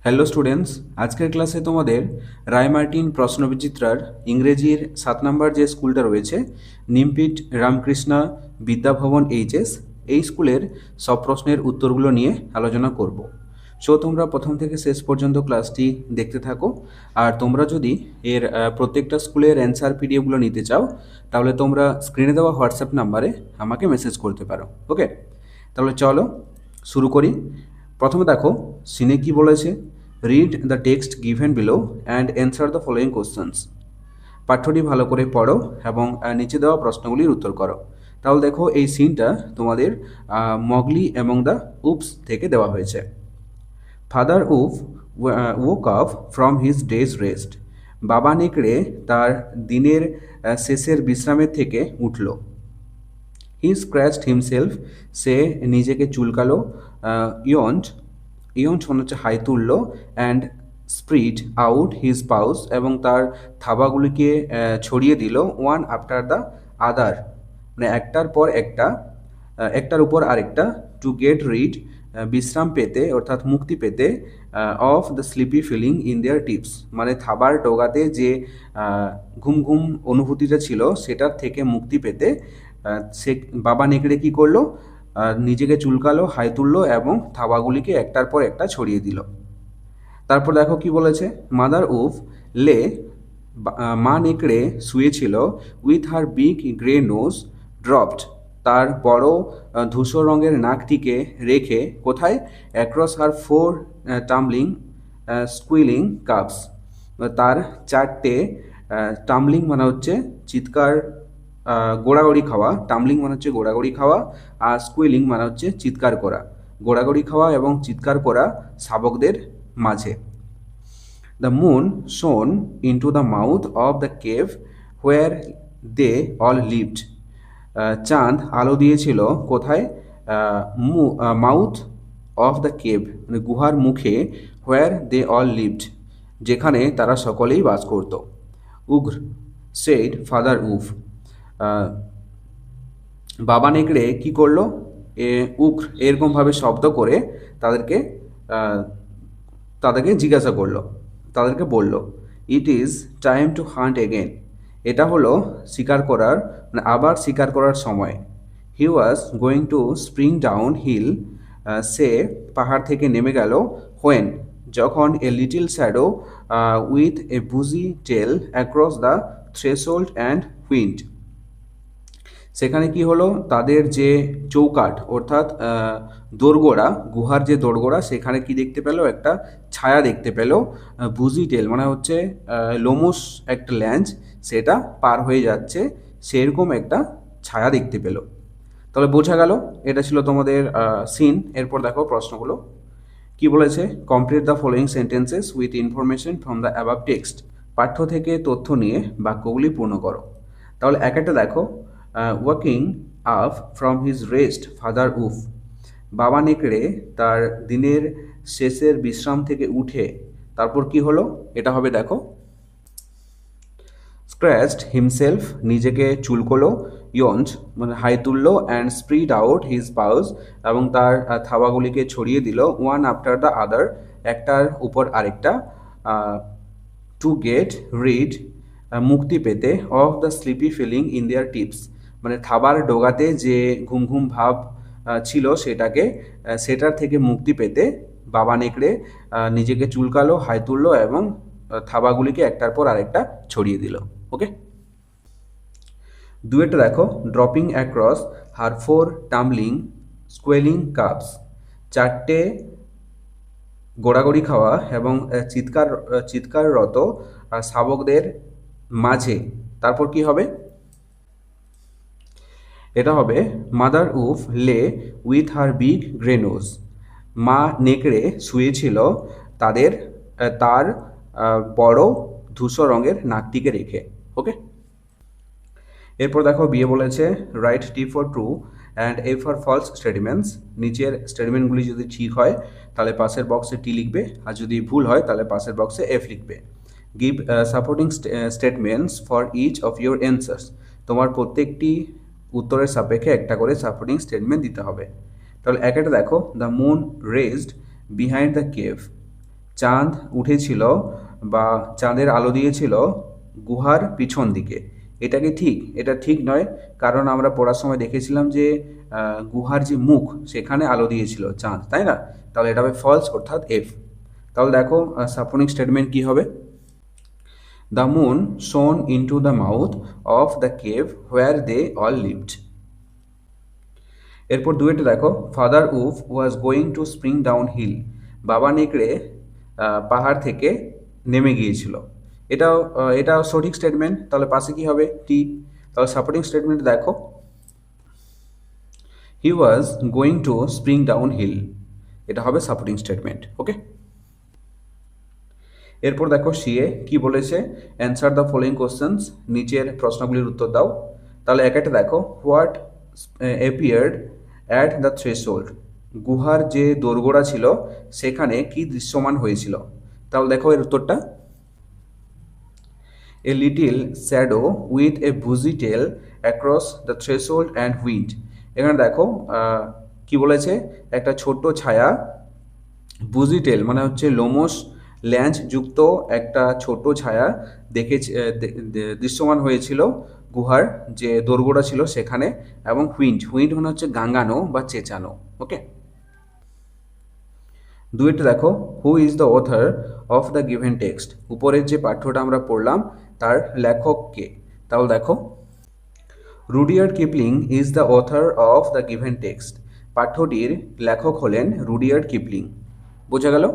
Hello students, আজকের ক্লাসে তোমাদের রায়মার্টিন প্রশ্নবিচিত্রার ইংরেজির 7 নম্বর যে স্কুলটা রয়েছে নিমপিট রামকৃষ্ণা বিদ্যাভবন এইচএস, এই স্কুলের সব প্রশ্নের উত্তরগুলো নিয়ে আলোচনা করব। সো তোমরা প্রথম থেকে শেষ পর্যন্ত ক্লাসটি দেখতে থাকো। আর তোমরা যদি এর প্রত্যেকটা স্কুলের অ্যান্সার পিডিএফগুলো নিতে চাও তাহলে তোমরা স্ক্রিনে দেওয়া হোয়াটসঅ্যাপ নাম্বারে আমাকে মেসেজ করতে পারো। ওকে, তাহলে চলো শুরু করি। প্রথমে দেখো সিনে কি বলেছে, read the text given below and answer the following questions. পাঠ্যটি ভালো করে পড়ো এবং নিচে দেওয়া প্রশ্নগুলির উত্তর করো। তাহলে দেখো এই সিনটা তোমাদের মগলি এবং দ্য উপস থেকে দেওয়া হয়েছে। ফাদার উফ woke up from his day's rest. বাবা নেকড়ে তার দিনের শেষের বিশ্রামের থেকে উঠল। হি স্ক্র্যাচড হিমসেলফ, সে নিজেকে চুলকালো। ইয়ন্ট ইয়ন্ট মনে হচ্ছে হাই তুলল। অ্যান্ড স্প্রিড আউট হিজ পাউস, এবং তার থাবাগুলিকে ছড়িয়ে দিল। ওয়ান আফটার দ্য আদার, মানে একটার পর একটা, একটার উপর আরেকটা। টু গেট রিড, বিশ্রাম পেতে অর্থাৎ মুক্তি পেতে। Of the sleepy feeling in their tips, মানে থাবার ডোগাতে যে ঘুম ঘুম অনুভূতিটা ছিল সেটার থেকে মুক্তি পেতে সে বাবা নেকড়ে কী করলো, নিজেকে চুলকালো, হাই তুললো এবং থাবাগুলিকে একটার পর একটা ছড়িয়ে দিল। তারপর দেখো কি বলেছে, মাদার উফ লে, মা নেকড়ে শুয়েছিল। With her big grey nose dropped, তার বড় ধূসর রঙের নাকটিকে রেখে কোথায়, across her four tumbling squealing cubs, তার চারটে টাম্বলিং মানে হচ্ছে চিৎকার, গোড়াগড়ি খাওয়া। টাম্বলিং মানে হচ্ছে গোড়াগড়ি খাওয়া, আর স্কুইলিং মানে হচ্ছে চিৎকার করা। গোড়াগড়ি খাওয়া এবং চিৎকার করা শাবকদের মাঝে। The moon shone into the mouth of the cave where they all lived, চাঁদ আলো দিয়েছিল কোথায়, মাউথ অফ দ্য কেভ মানে গুহার মুখে, হোয়ার দে অল লিভড যেখানে তারা সকলেই বাস করত। উগ্র সেড ফাদার উফ, বাবা নেকড়ে কী করলো, উগ্র এরকমভাবে শব্দ করে তাদেরকে তাদেরকে জিজ্ঞাসা করলো, তাদেরকে বলল, it is time to hunt again, এটা হলো শিকার করার, মানে আবার শিকার করার সময়। He was going to spring down hill, সে পাহাড় থেকে নেমে গেল। হোয়েন, যখন a little shadow with a bushy tail across the threshold and whined, সেখানে কি হলো, তাদের যে চৌকাঠ অর্থাৎ দোরগোড়া, গুহার যে দোরগোড়া, সেখানে কি দেখতে পেল, একটা ছায়া দেখতে পেল। বুজি টেল মানে হচ্ছে লোমস একটা ল্যাঞ্চ, সেটা পার হয়ে যাচ্ছে, সেরকম একটা ছায়া দেখতে পেল। তাহলে বোঝা গেল এটা ছিল তোমাদের সিন। এরপর দেখো প্রশ্নগুলো কি বলেছে, complete the following sentences with information from the above text, পাঠ্য থেকে তথ্য নিয়ে বাক্যগুলি পূর্ণ করো। তাহলে এক একটা দেখো, walking up from his rest father উফ, বাবা নেকড়ে তার দিনের শেষের বিশ্রাম থেকে উঠে তারপর কি হলো, এটা হবে দেখো, স্ক্র্যাচড হিমসেলফ নিজেকে চুলকলো। ইয়ন্স মানে হাই তুললো। অ্যান্ড স্প্রিড আউট হিজ পাউস, এবং তার থাবাগুলিকে ছড়িয়ে দিল। ওয়ান আফটার দ্য আদার, একটার উপর আরেকটা। টু গেট রিড মুক্তি পেতে। Of the sleepy feeling in their tips, মানে থাবার ডোগাতে যে ঘুম ঘুম ভাব ছিল সেটাকে, সেটার থেকে মুক্তি পেতে বাবা নেকড়ে নিজেকে চুলকালো, হাই তুললো এবং থাবাগুলিকে একটার পর আরেকটা ছড়িয়ে দিল। ওকে, দুয়েটা দেখো, dropping across her four tumbling স্কুয়েলিং cups, চারটে গোড়াগড়ি খাওয়া এবং চিৎকাররত শাবকদের মাঝে। তারপর কি হবে, এটা হবে মাদার উফ লে উইথ হার বিগ গ্রেনোজ, মা নেকড়ে শুয়েছিল তার বড় ধূসর রঙের নাকটিকে রেখে। ওকে, এরপর দেখো বিয়ে বলেছে, write T for true and A for false statements, নিচের স্টেটমেন্টগুলি যদি ঠিক হয় তাহলে পাশের বক্সে টি লিখবে, আর যদি ভুল হয় তাহলে পাশের বক্সে এফ লিখবে। Give supporting statements for each of your answers, তোমার প্রত্যেকটি উত্তরের সাপেক্ষে একটা করে সাপোর্টিং স্টেটমেন্ট দিতে হবে। তাহলে একটা দেখো, the moon raised behind the cave, চাঁদ উঠেছিল বা চাঁদের আলো দিয়েছিল গুহার পিছন দিকে। এটা কি ঠিক? এটা ঠিক নয়, কারণ আমরা পড়ার সময় দেখেছিলাম যে গুহার যে মুখ সেখানে আলো দিয়েছিল চাঁদ, তাই না? তাহলে এটা হবে ফলস, অর্থাৎ এফ। তাহলে দেখো সাপোর্টিং স্টেটমেন্ট কি হবে? The moon shone into the mouth of the cave where they all lived. এরপর দুয়েটা দেখো, father wolf was going to spring down hill. বাবা নেকড়ে পাহাড় থেকে নেমে গিয়েছিল। এটাও সঠিক স্টেটমেন্ট। তাহলে পাশে কি হবে? টি। তাহলে সাপোর্টিং স্টেটমেন্ট দেখো, he was going to spring down hill, এটা হবে সাপোর্টিং স্টেটমেন্ট। ওকে। এরপর দেখো সিএ কি বলেছে, অ্যান্সার দ্য ফলোয়িং কোশ্চেন্স, নিচের প্রশ্নগুলির উত্তর দাও। তাহলে এক একটা দেখো, what appeared at the threshold, গুহার যে দোরগোড়া ছিল সেখানে কি দৃশ্যমান হয়েছিল? তাহলে দেখো এর উত্তরটা, a little shadow with a bushy tail across the threshold and whined. এখানে দেখো কি বলেছে, একটা ছোট্ট ছায়া, বুজি টেল মানে হচ্ছে লোমশ ল্যাঞ্চ যুক্ত একটা ছোট ছায়া দৃশ্যমান হয়েছিল গুহার যে দোরগোড়া ছিল সেখানে, এবং হুইন্ড, হুইন্ড মানে হচ্ছে গাঙ্গানো বা চেঁচানো। ওকে। দুইটা দেখো, who is the author of the given text, উপরের যে পাঠ্যটা আমরা পড়লাম তার লেখক কে? তাহলে দেখো, Rudyard Kipling is the author of the given text, পাঠ্যটির লেখক হলেন রুডিয়ার্ড কিপলিং। বোঝা গেল?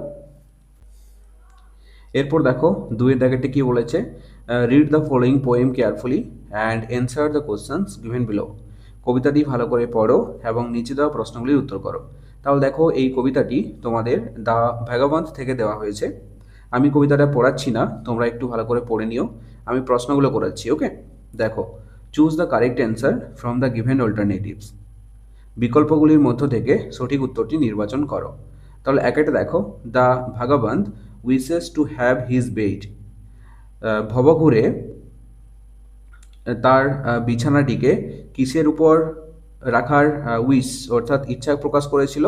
এরপর দেখো দুইয়ের দাগেরটি কি বলেছে, read the following poem carefully and answer the questions given below, কবিতাটি ভালো করে পড়ো এবং নিচে দেওয়া প্রশ্নগুলির উত্তর করো। তাহলে দেখো এই কবিতাটি তোমাদের দ্য ভ্যাগাবন্থ থেকে দেওয়া হয়েছে। আমি কবিতাটা পড়াচ্ছি না, তোমরা একটু ভালো করে পড়ে নিও, আমি প্রশ্নগুলো করাচ্ছি। ওকে। দেখো, choose the correct answer from the given alternatives, বিকল্পগুলির মধ্য থেকে সঠিক উত্তরটি নির্বাচন করো। তাহলে একটা দেখো, the vagabond wishes to have his bed, ভবঘুরে তার বিছানাটিকে কিসের উপর রাখার উইশ অর্থাৎ ইচ্ছা প্রকাশ করেছিল?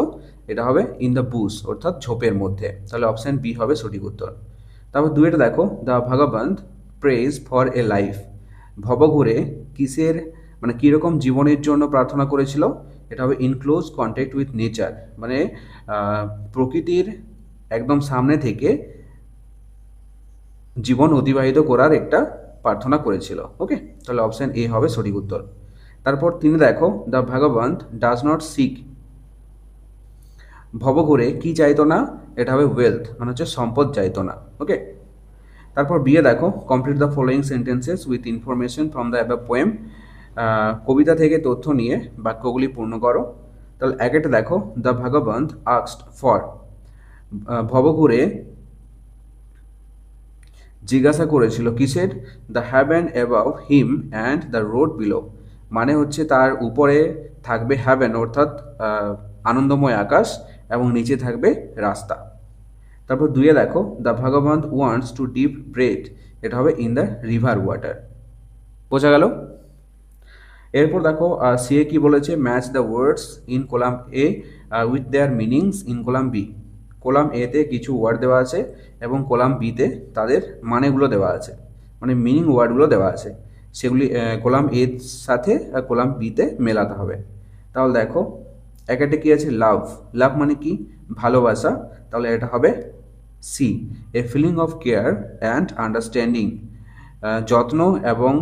এটা হবে ইন দ্য বুশ অর্থাৎ ঝোপের মধ্যে। তাহলে অপশান বি হবে সঠিক উত্তর। তারপর দুইটা দেখো, the vagabond prays for a life, ভবঘুরে কিসের মানে কীরকম জীবনের জন্য প্রার্থনা করেছিল? এটা হবে in close contact with nature, মানে প্রকৃতির একদম সামনে থেকে জীবন অতিবাহিত করার একটা প্রার্থনা করেছিল। ওকে। তাহলে অপশান এ হবে সঠিক উত্তর। তারপর তিনি দেখো, দ্য ভাগাবন্থ ডাজ নট সিক, ভবঘুরে কি চাইতো না? এটা হবে ওয়েলথ মানে হচ্ছে সম্পদ চাইতো না। ওকে। তারপর বিয়ে দেখো, complete the following sentences with information from the above poem, কবিতা থেকে তথ্য নিয়ে বাক্যগুলি পূর্ণ করো। তাহলে একটা দেখো, দ্য ভাগাবন্থ আস্কড ফর, ভবঘুরে জিজ্ঞাসা করেছিল কিসের? The heaven above him and the road below, মানে হচ্ছে তার উপরে থাকবে হ্যাভেন অর্থাৎ আনন্দময় আকাশ এবং নিচে থাকবে রাস্তা। তারপর দুইয়ে দেখো, the vagabond wants to deep breath, এটা হবে ইন দ্য রিভার ওয়াটার। বোঝা গেল? এরপর দেখো সিএ কি বলেছে, match the words in column A with their meanings in column B, column এতে কিছু ওয়ার্ড দেওয়া আছে এবং কলাম বিতে তাদের মানেগুলো দেওয়া আছে, মানে মিনিং ওয়ার্ডগুলো দেওয়া আছে, সেগুলি কলাম এর সাথে আর কলাম বিতে মেলাতে হবে। তাহলে দেখো একটা কি আছে, লাভ, লাভ মানে কি? ভালোবাসা। তাহলে এটা হবে C, a feeling of care and understanding, যত্ন এবং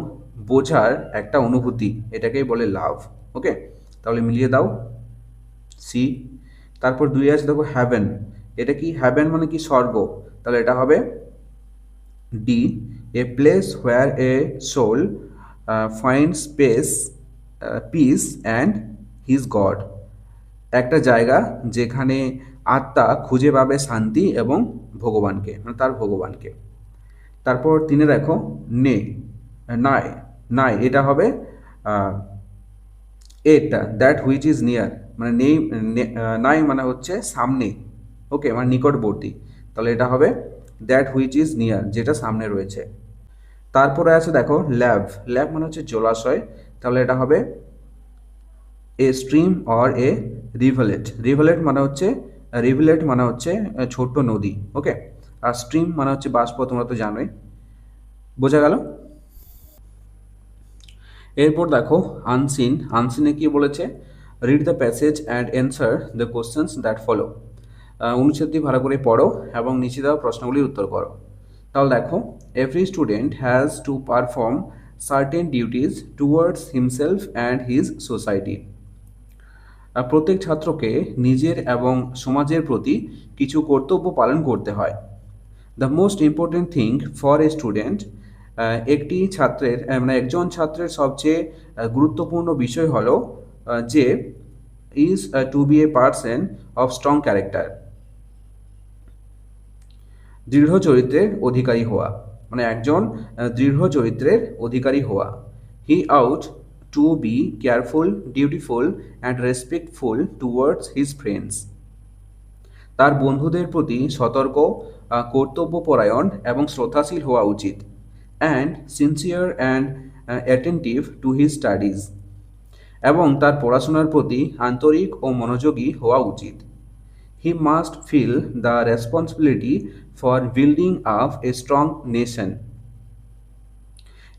বোঝার একটা অনুভূতি, এটাকেই বলে লাভ। ওকে। তাহলে মিলিয়ে দাও সি। তারপর দুই আছে দেখো, হ্যাভেন, এটা কি? হ্যাভেন মানে কি? স্বর্গ। তাহলে এটা হবে D, a place where a soul find space peace and his God, একটা জায়গা যেখানে আত্মা খুঁজে পাবে শান্তি এবং ভগবানকে, মানে তার ভগবানকে। তারপর তিনে দেখো, নে, নাই, নাই এটা হবে এটা, দ্যাট হুইচ ইজ নিয়ার, মানে নেই, নাই মানে হচ্ছে সামনে। ওকে, মানে নিকটবর্তী। তাহলে এটা হবে দ্যাট হুইচ ইজ নিয়ার, যেটা সামনে রয়েছে। তারপরে আছে দেখো, ল্যাভ, ল্যাভ মানে হচ্ছে জলাশয়। তাহলে এটা হবে এ স্ট্রিম অর এ রিভালেট, রিভালেট মানে হচ্ছে রিভলেট মানে হচ্ছে ছোট্ট নদী, ওকে। আর স্ট্রিম মানে হচ্ছে বাষ্প, তোমরা তো জানোই। বোঝা গেল? এরপর দেখো আনসিন। আনসিনে কি বলেছে? Read the passage and answer the questions that follow. অনুচ্ছেদটি ভালো করে পড়ো এবং নিচে দেওয়া প্রশ্নগুলির উত্তর করো। তাহলে দেখো, every student has to perform certain duties towards himself and his society. প্রত্যেক ছাত্রকে নিজের এবং সমাজের প্রতি কিছু কর্তব্য পালন করতে হয়। The most important thing for a student, একটি ছাত্রের মানে একজন ছাত্রের সবচেয়ে গুরুত্বপূর্ণ বিষয় হলো যে is to be a person of strong character, দৃঢ় চরিত্রের অধিকারী হওয়া, মানে একজন দৃঢ় চরিত্রের অধিকারী হওয়া। He ought to be careful, dutiful and respectful towards his friends. তার বন্ধুদের প্রতি সতর্ক, কর্তব্যপরায়ণ এবং শ্রদ্ধাশীল হওয়া উচিত। And sincere and attentive to his studies, এবং তার পড়াশোনার প্রতি আন্তরিক ও মনোযোগী হওয়া উচিত। He must feel the responsibility for building up a strong nation.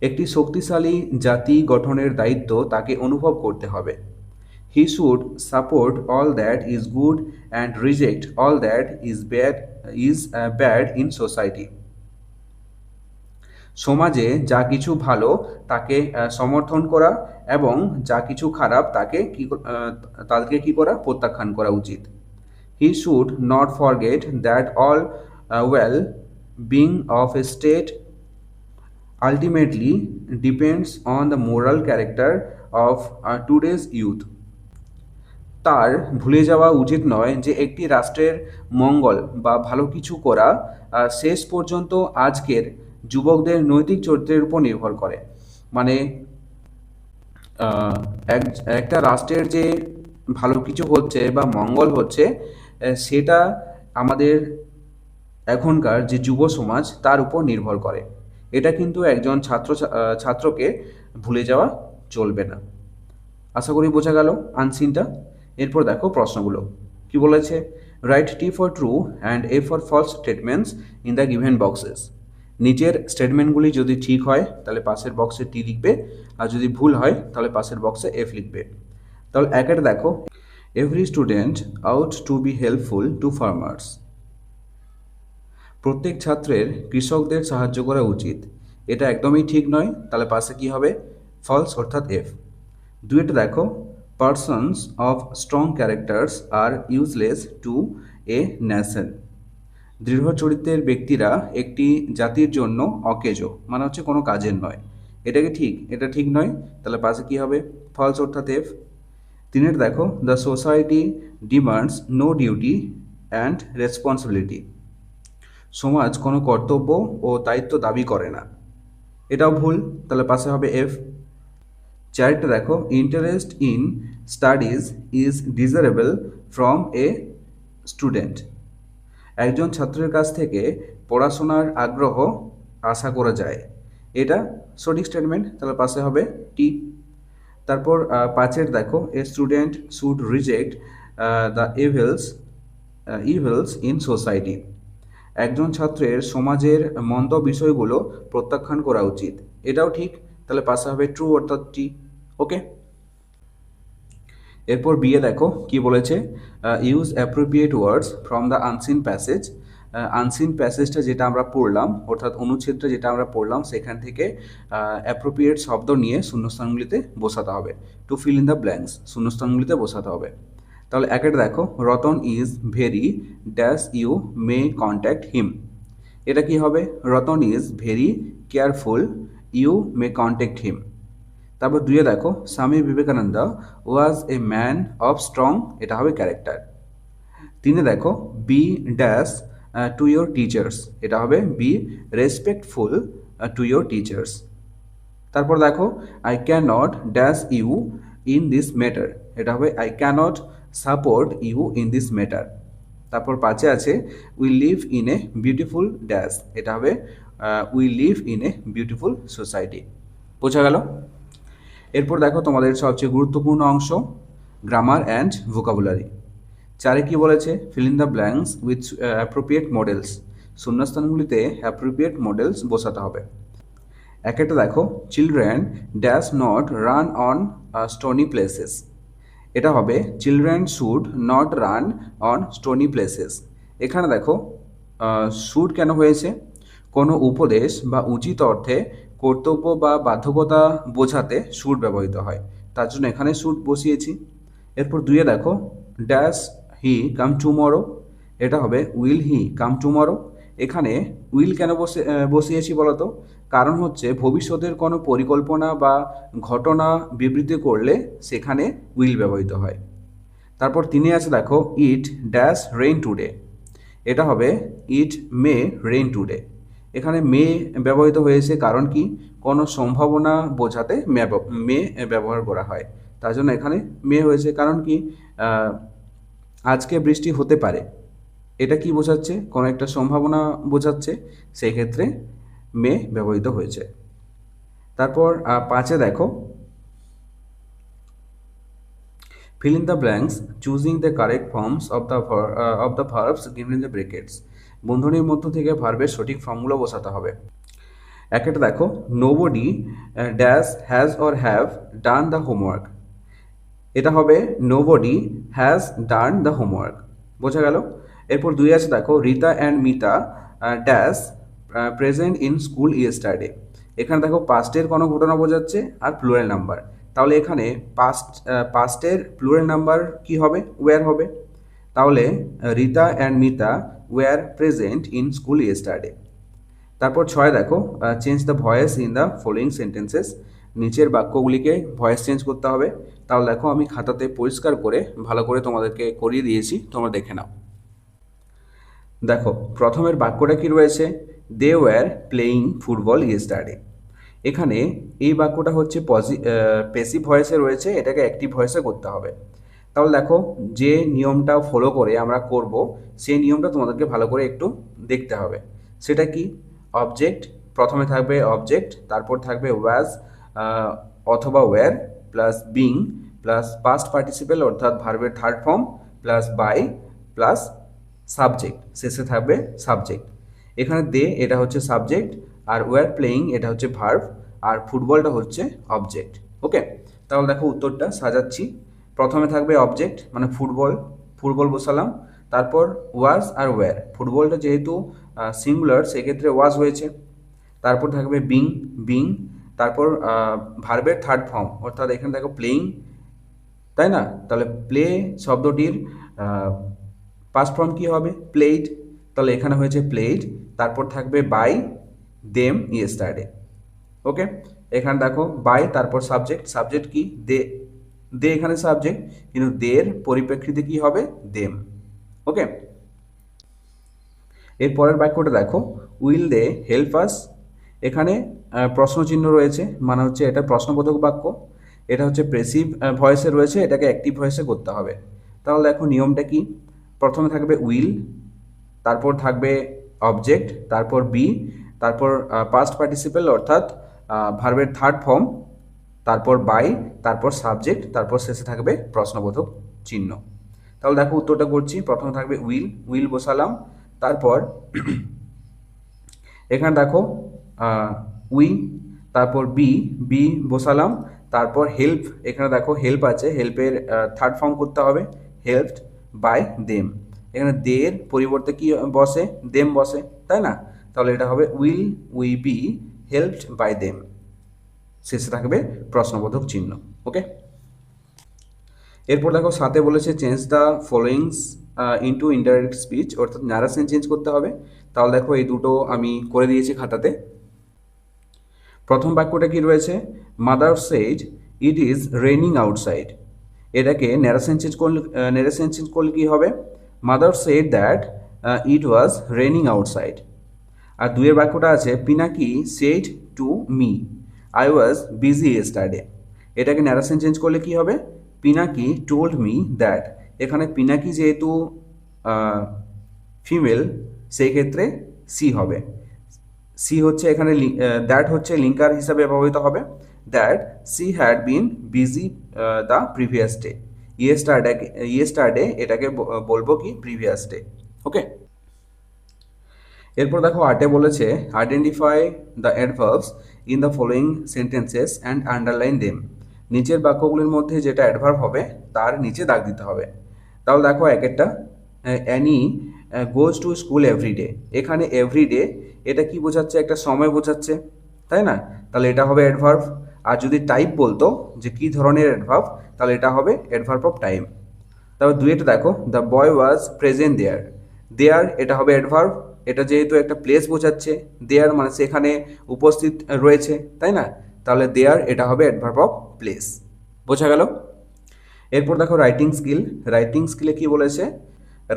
একটি শক্তিশালী জাতি গঠনের দায়িত্ব তাকে অনুভব করতে হবে। He should support all that is good and reject all that is bad in society. সমাজে যা কিছু ভালো তাকে সমর্থন করা এবং যা কিছু খারাপ তাদেরকে কি করা? প্রত্যাখ্যান করা উচিত। He should not forget that all well being of a state ultimately depends on the moral character of today's youth. তার ভুলে যাওয়া উচিত নয় যে একটি রাষ্ট্রের মঙ্গল বা ভালো কিছু করা শেষ পর্যন্ত আজকের যুবকদের নৈতিক চরিত্রের উপর নির্ভর করে। মানে একটা রাষ্ট্রের যে ভালো কিছু হচ্ছে বা মঙ্গল হচ্ছে, সেটা আমাদের এখনকার যে যুব সমাজ তার উপর নির্ভর করে। এটা কিন্তু একজন ছাত্রকে ভুলে যাওয়া চলবে না। আশা করি বোঝা গেল আনসিনটা। এরপর দেখো প্রশ্নগুলো কি বলেছে। Write T for true and A for false statements in the given boxes. নিচের স্টেটমেন্টগুলি যদি ঠিক হয় তাহলে পাশের বক্সে টি লিখবে, আর যদি ভুল হয় তাহলে পাশের বক্সে এফ লিখবে। তাহলে একের দেখো, every student out to be helpful two farmers. প্রত্যেক ছাত্রের কৃষকদের সাহায্য করা উচিত। এটা একদমই ঠিক নয়, তাহলে পাশে কি হবে? ফলস, অর্থাৎ এফ। দুইটা দেখো, persons of strong characters are useless to a nation. দৃঢ় চরিত্রের ব্যক্তিরা একটি জাতির জন্য অকেজো, মানে হচ্ছে কোনো কাজের নয়। এটা কি ঠিক? এটা ঠিক নয়, তাহলে পাশে কি হবে? ফলস, অর্থাৎ এফ। তিনের দেখো, the society demands no duty and responsibility. সমাজ কোনো কর্তব্য ও দায়িত্ব দাবি করে না। এটাও ভুল, তাহলে পাশে হবে এফ। চারটা দেখো, interest in studies is desirable from a student. একজন ছাত্রের কাছ থেকে পড়াশোনার আগ্রহ আশা করা যায়। এটা সঠিক স্টেটমেন্ট, তাহলে পাশে হবে টি। তারপর পাঁচের দেখো, a student should reject the evils in society. একজন ছাত্রের সমাজের মন্দ বিষয়গুলো প্রত্যাখ্যান করা উচিত। এটাও ঠিক, তাহলে পাশে হবে ট্রু, অর্থাৎ টি। ওকে। এরপর বিয়ে দেখো কি বলেছে। Use appropriate words from the unseen passage. Unseen প্যাসেজটা যেটা আমরা পড়লাম, অর্থাৎ অনুচ্ছেদটা যেটা আমরা পড়লাম, সেখান থেকে অ্যাপ্রোপ্রিয়েট শব্দ নিয়ে শূন্যস্থানগুলিতে বসাতে হবে। To fill in the blanks, শূন্যস্থানগুলিতে বসাতে হবে। তাহলে একের দেখো, Ratan is very dash you may contact him. এটা কি হবে? Ratan is very careful you may contact him. তারপর দুইয়ে দেখো, Swami Vivekananda was a man of strong. এটা হবে ক্যারেক্টার। তিনে দেখো, be dash to your teachers. এটা হবে be respectful to your teachers. তারপর দেখো, I can not dash you in this matter. এটা হবে I cannot support you in this matter. তারপর পাঁচে আছে, we live in a beautiful dash. এটা হবে we live in a beautiful society. বোঝা গেল? এরপর দেখো তোমাদের সবচেয়ে গুরুত্বপূর্ণ অংশ, গ্রামার অ্যান্ড ভোকাবুলারি। চারে কি বলেছে, fill in the blanks with appropriate modals, শূন্যস্থানগুলিতে অ্যাপ্রোপ্রিয়েট মডেলস বসাতে হবে। একটা দেখো, children dash not run on stony places, এটা হবে children should not run on stony places. এখানে দেখো শুড কেন হয়েছে, কোনো উপদেশ বা উচিত অর্থে কর্তব্য বা বাধ্যকতা বোঝাতে শুড ব্যবহৃত হয়, তার জন্য এখানে শুড বসিয়েছি। এরপর দুইয়ে দেখো, ড্যাশ হি কাম টুমরো, এটা হবে উইল হি কাম টুমরো। এখানে উইল কেন বসিয়েছি বলতো, কারণ হচ্ছে ভবিষ্যতের কোনো পরিকল্পনা বা ঘটনা বিবৃতি করলে সেখানে উইল ব্যবহৃত হয়। তারপর তিনে আছে দেখো, ইট ড্যাশ রেইন টুডে, এটা হবে ইট মে রেইন টুডে। এখানে মে ব্যবহৃত হয়েছে কারণ কি, কোনো সম্ভাবনা বোঝাতে মে ব্যবহার করা হয়, তার জন্য এখানে মে হয়েছে। কারণ কি, আজকে বৃষ্টি হতে পারে, এটা কি বোঝাচ্ছে, কোনো একটা সম্ভাবনা বোঝাচ্ছে, সেই ক্ষেত্রে মে ব্যবহৃত হয়েছে। তারপর পাঁচে দেখো, fill in the blanks choosing the correct forms of the verbs given in the brackets, বন্ধনীর মধ্য থেকে ভার্বের সঠিক ফর্মগুলো বসাতে হবে। একটা দেখো, nobody dash has or have done the homework, এটা হবে nobody has done the homework, বোঝা গেল। এরপর দুই আছে দেখো, Rita and Mita dash present in school yesterday, এখানে দেখো পাস্টের কোনো ঘটনা বোঝাচ্ছে আর প্লুরাল নাম্বার, তাহলে এখানে পাস্টের প্লুরাল নাম্বার কি হবে, ওয়্যার হবে, তাহলে Rita and Mita were present in school yesterday. তারপর ছয় দেখো, change the voice in the following sentences, নিচের বাক্যগুলিকে ভয়েস চেঞ্জ করতে হবে। তাহলে দেখো আমি খাতাতে পরিষ্কার করে ভালো করে তোমাদেরকে করিয়ে দিয়েছি, তোমরা দেখে নাও। দেখো প্রথমের বাক্যটা কি রয়েছে, they were playing football yesterday, এখানে এই বাক্যটা হচ্ছে প্যাসিভ ভয়েসে রয়েছে, এটাকে অ্যাক্টিভ ভয়েসে করতে হবে। তাহলে দেখো যে নিয়মটা ফলো করে আমরা করব, সেই নিয়মটা তোমাদেরকে ভালো করে একটু দেখতে হবে। সেটা কি, অবজেক্ট, প্রথমে থাকবে অবজেক্ট, তারপর থাকবে ওয়াজ অথবা were plus being plus past participle অর্থাৎ ভার্বের third form plus by plus subject, শেষে থাকবে সাবজেক্ট। এখানে দে এটা হচ্ছে সাবজেক্ট, আর ওয়্যার প্লেয়িং এটা হচ্ছে ভার্ব, আর ফুটবলটা হচ্ছে অবজেক্ট। ওকে, তাহলে দেখো উত্তরটা সাজাচ্ছি। প্রথমে থাকবে অবজেক্ট মানে ফুটবল, ফুটবল বসালাম, তারপর ওয়াজ আর ওয়্যার, ফুটবলটা যেহেতু সিঙ্গুলার সেক্ষেত্রে ওয়াজ হয়েছে, তারপর থাকবে বিং, বিং, তারপর ভার্বের থার্ড ফর্ম অর্থাৎ এখানে দেখো প্লেয়িং, তাই না, তাহলে প্লে শব্দটির পাস্ট ফর্ম কি হবে, প্লেইড, তাহলে এখানে হয়েছে প্লেইড, তারপর থাকবে বাই দেম ইয়েস্টারডে। ওকে, এখানে দেখো বাই তারপর সাবজেক্ট, সাবজেক্ট কি দে, দে এখানে সাবজেক্ট, কিন্তু দের পরিপ্রেক্ষিতে কি হবে দেম। ওকে, এর পরের বাক্যটা দেখো, উইল দে হেল্প আস, এখানে প্রশ্নচিহ্ন রয়েছে, মানে হচ্ছে এটা প্রশ্নবোধক বাক্য, এটা হচ্ছে প্রেসিভ ভয়েসে রয়েছে, এটাকে অ্যাক্টিভ ভয়েসে করতে হবে। তাহলে দেখো নিয়মটা কি, প্রথমে থাকবে উইল, তারপর থাকবে অবজেক্ট, তারপর বি, তারপর পাস্ট পার্টিসিপেল অর্থাৎ ভার্বের থার্ড ফর্ম, তারপর বাই, তারপর সাবজেক্ট, তারপর শেষে থাকবে প্রশ্নবোধক চিহ্ন। তাহলে দেখো উত্তরটা করছি, প্রথমে থাকবে উইল, উইল বসালাম, তারপর এখানে দেখো উই, তারপর বি, বি বসালাম, তারপর হেল্প, এখানে দেখো হেল্প আছে, হেল্পের থার্ড ফর্ম করতে হবে, হেল্পড বাই দেম, এখানে দের পরিবর্তে কি বসে, দেম বসে, তাই না, তাহলে এটা হবে will we be helped by them, শেষে থাকবে প্রশ্নবোধক চিহ্ন। ওকে, এরপর দেখো সাথে বলেছে change the followings into indirect speech অর্থাৎ ন্যারেশন চেঞ্জ করতে হবে। তাহলে দেখো এই দুটো আমি করে দিয়েছি খাতাতে। প্রথম বাক্যটা কি রয়েছে, mother said it is raining outside, এটাকে ন্যারেশন চেঞ্জ করলে কি হবে, mother said that it was raining outside. আর দুইয়ের বাক্যটা আছে, Pinaki said to me I was busy yesterday, এটাকে ন্যারেশন চেঞ্জ করলে কি হবে, পিনাকি টোল্ড মি দ্যাট, এখানে পিনাকি যেহেতু ফিমেল সেই ক্ষেত্রে সি হবে, সি হচ্ছে এখানে দ্যাট হচ্ছে লিঙ্কার হিসাবে ব্যবহৃত হবে, that she had been busy the previous day, yesterday এটাকে বলবো কি প্রিভিয়াস ডে। ওকে, এরপর দেখো আটে বলেছে identify the adverbs in the following sentences and underline them. নিচের বাক্যগুলির মধ্যে যেটা অ্যাডভার্ব হবে তার নিচে দাগ দিতে হবে। তাহলে দেখো এক একটা, Annie goes to school everyday. এখানে এভরিডে এটা কি বোঝাচ্ছে? একটা সময় বোঝাচ্ছে, তাই না? তাহলে এটা হবে অ্যাডভার্ব। আর যদি টাইপ বলতো যে কী ধরনের অ্যাডভার্ব, তাহলে এটা হবে অ্যাডভার্ব অফ টাইম। তারপর দুইটা দেখো, দ্য বয় ওয়াজ প্রেজেন্ট দেয়ার। দেয়ার এটা হবে অ্যাডভার্ব। এটা যেহেতু একটা প্লেস বোঝাচ্ছে, দেয়ার মানে সেখানে উপস্থিত রয়েছে, তাই না? তাহলে দেয়ার এটা হবে অ্যাডভার্ব অফ প্লেস। বোঝা গেল? এরপর দেখো রাইটিং স্কিল। রাইটিং স্কিলে কি বলেছে?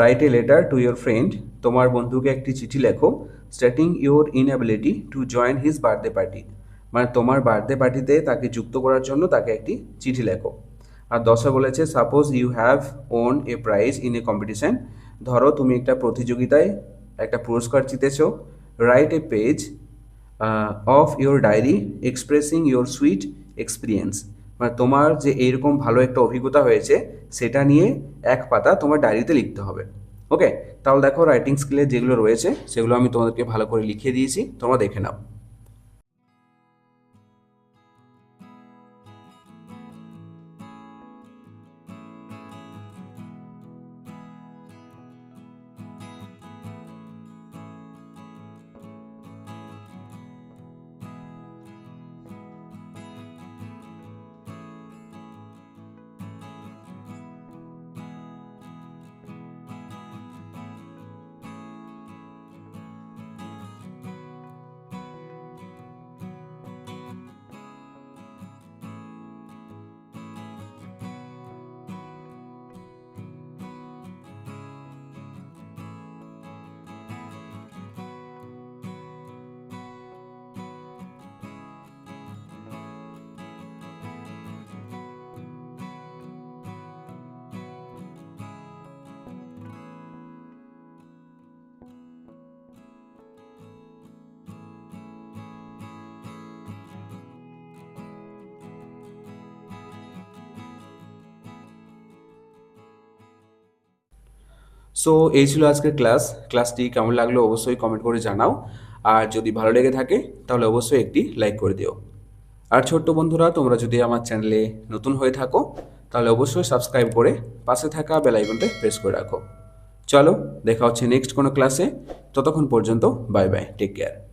Write a letter to your friend. তোমার বন্ধুকে একটি চিঠি লেখো, stating your inability to join his birthday party. মানে তোমার বার্থডে পার্টিতে তাকে যুক্ত করার জন্য তাকে একটি চিঠি লেখো। আর 10 বলেছে suppose you have won a prize in a competition. ধরো তুমি একটা প্রতিযোগিতায় একটা পুরস্কার জিতেছো। Write a page of your diary expressing your sweet experience. মানে তোমার যে এইরকম ভালো একটা অভিজ্ঞতা হয়েছে সেটা নিয়ে এক পাতা তোমার ডায়েরিতে লিখতে হবে। ওকে, তাহলে দেখো রাইটিং স্কিলে যেগুলো রয়েছে সেগুলো আমি তোমাদেরকে ভালো করে লিখিয়ে দিয়েছি, তোমরা দেখে নাও। সো এই ছিল আজকের ক্লাসটি কেমন লাগলো অবশ্যই কমেন্ট করে জানাও। আর যদি ভালো লেগে থাকে তাহলে অবশ্যই একটি লাইক করে দিও। আর ছোট্ট বন্ধুরা, তোমরা যদি আমার চ্যানেলে নতুন হয়ে থাকো তাহলে অবশ্যই সাবস্ক্রাইব করে পাশে থাকা বেল আইকনটা প্রেস করে রাখো। চলো দেখা হচ্ছে নেক্সট কোনো ক্লাসে। ততক্ষণ পর্যন্ত বাই বাই, টেক কেয়ার।